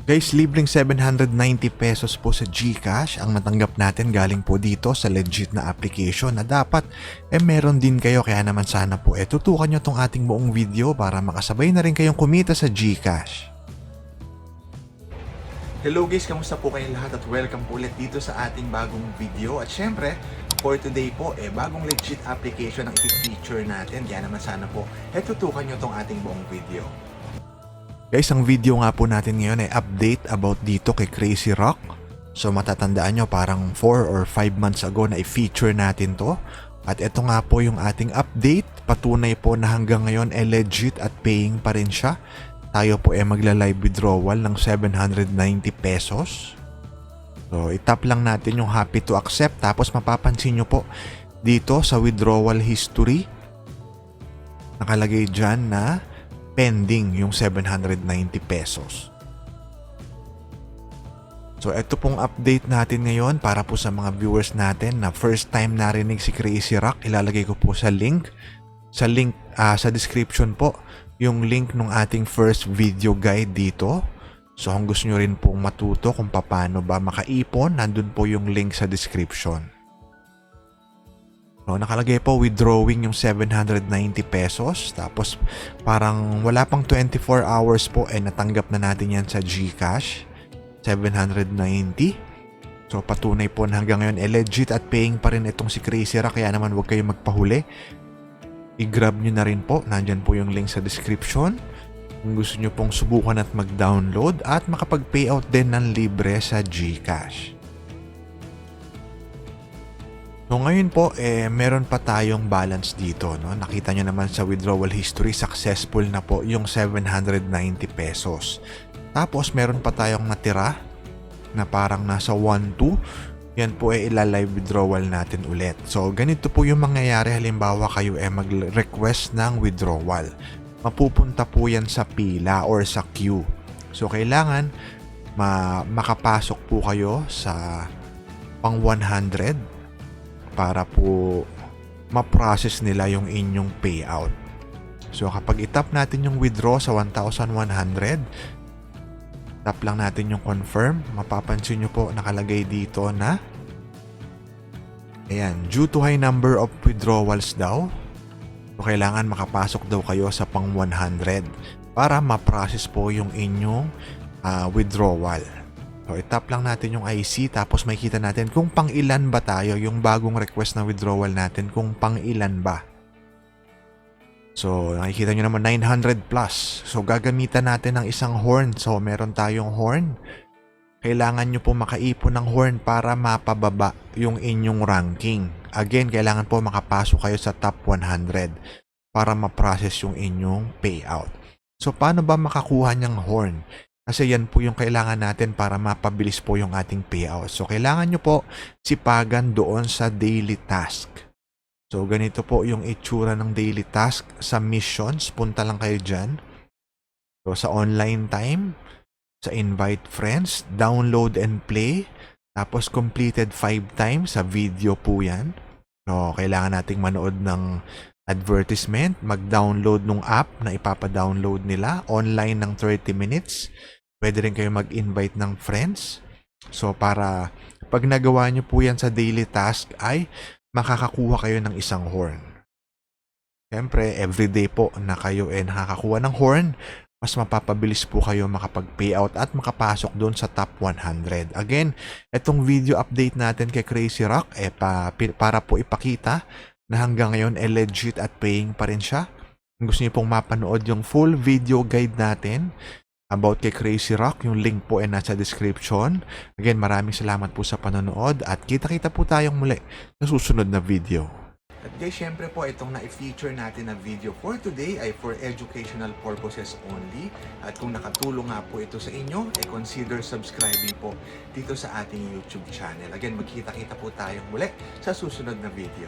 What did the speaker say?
Guys, libreng 790 pesos po sa GCash ang natanggap natin galing po dito sa legit na application na dapat meron din kayo, kaya naman sana po tutukan nyo tong ating buong video para makasabay na rin kayong kumita sa GCash. Hello guys, kamusta po kayong lahat at welcome po ulit dito sa ating bagong video. At syempre, for today po, bagong legit application ang i-feature natin. Kaya naman sana po, tutukan nyo tong ating buong video. Guys, ang video nga po natin ngayon ay update about dito kay Crazy Rock. So matatandaan nyo parang 4 or 5 months ago na i-feature natin to. At ito nga po yung ating update. Patunay po na hanggang ngayon legit at paying pa rin siya. Tayo po magla-live withdrawal ng 790 pesos. So itap lang natin yung happy to accept. Tapos mapapansin nyo po dito sa withdrawal history, nakalagay dyan na pending yung 790 pesos. So ito pong update natin ngayon para po sa mga viewers natin na first time narinig si Crazy Rock. Ilalagay ko po sa link. Sa description po yung link ng ating first video guide dito. So kung gusto nyo rin pong matuto kung paano ba makaipon, nandun po yung link sa description. So, nakalagay po withdrawing yung 790 pesos. Tapos parang wala pang 24 hours po natanggap na natin yan sa GCash. 790. So patunay po na hanggang ngayon legit at paying pa rin itong si Crazy Rock. Kaya naman huwag kayong magpahuli. I-grab nyo na rin po. Nandyan po yung link sa description. Kung gusto nyo pong subukan at mag-download at makapag-payout din ng libre sa GCash. So ngayon po, meron pa tayong balance dito. No? Nakita nyo naman sa withdrawal history, successful na po yung 790 pesos. Tapos meron pa tayong natira na parang nasa 1-2. Yan po ila-live withdrawal natin ulit. So ganito po yung mangyayari halimbawa kayo mag-request ng withdrawal. Mapupunta po yan sa pila or sa queue. So kailangan makapasok po kayo sa pang 100 para po ma-process nila yung inyong payout. So kapag itap natin yung withdraw sa 1,100, tap lang natin yung confirm, mapapansin nyo po nakalagay dito na ayan, due to high number of withdrawals daw. So kailangan makapasok daw kayo sa pang 100 para ma-process po yung inyong withdrawal. So, itap lang natin yung IC tapos makikita natin kung pang ilan ba tayo, yung bagong request na withdrawal natin, kung pang ilan ba. So, nakikita nyo naman 900 plus. So, gagamitan natin ng isang horn. So, meron tayong horn. Kailangan nyo po makaipon ng horn para mapababa yung inyong ranking. Again, kailangan po makapasok kayo sa top 100 para ma-process yung inyong payout. So, paano ba makakuha niyang horn? Kasi yan po yung kailangan natin para mapabilis po yung ating payout. So, kailangan nyo po sipagan doon sa daily task. So, ganito po yung itsura ng daily task sa missions. Punta lang kayo dyan. So, sa online time, sa invite friends, download and play. Tapos, completed 5 times sa video po yan. So, kailangan nating manood ng advertisement, mag-download ng app na ipapa-download nila, online ng 30 minutes. Pwede rin kayo mag-invite ng friends. So, para pag nagawa nyo po yan sa daily task ay makakakuha kayo ng isang horn. Siyempre, everyday po na kayo nakakakuha ng horn, mas mapapabilis po kayo makapag-payout at makapasok doon sa top 100. Again, itong video update natin kay Crazy Rock para po ipakita na hanggang ngayon legit at paying pa rin siya. Kung gusto niyo pong mapanood yung full video guide natin about kay Crazy Rock, yung link po nasa description. Again, maraming salamat po sa panonood at kita-kita po tayong muli sa susunod na video. At guys, syempre po itong na-feature natin na video for today ay for educational purposes only. At kung nakatulong nga po ito sa inyo, consider subscribing po dito sa ating YouTube channel. Again, magkita-kita po tayong muli sa susunod na video.